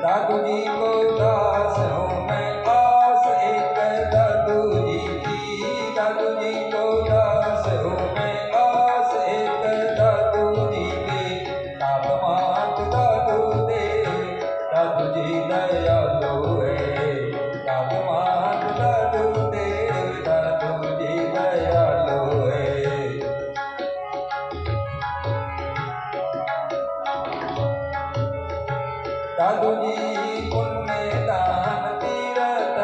दादू जी को दास हूँ मैं, आस एक दादू जी की। दादू जी को दास हूँ मैं, आस एक दादू जी की। ताप मात दादू दे, दादू जी दयालु है। ताप मात दादू दे, दादू जी दयालु है। दादू जी पुण्य दान तीरथ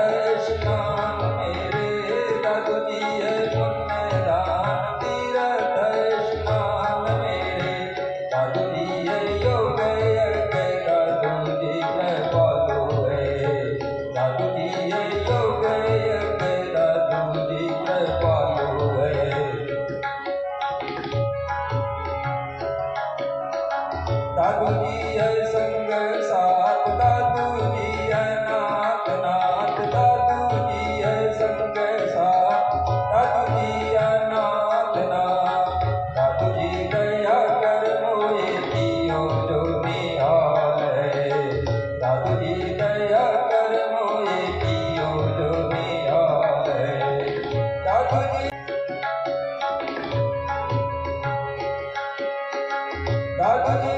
स्नान मेरे। दादू जी है पुण्य दान तीरथ स्नान मेरे। दादू जी है योग यज्ञ, दादू जी कृपालु है। दादू जी है योग यज्ञ, दादू जी कृपालु है। दादू जी है संग साथ, दादू जी है नाथ नाथ। दादू जी है संग साथ, दादू जी है नाथ नाथ। दादू जी दया कर मोए कियो जो निहाल है। दादू जी दया कर मोए कियो जो निहाल है। दादू जी दादू जी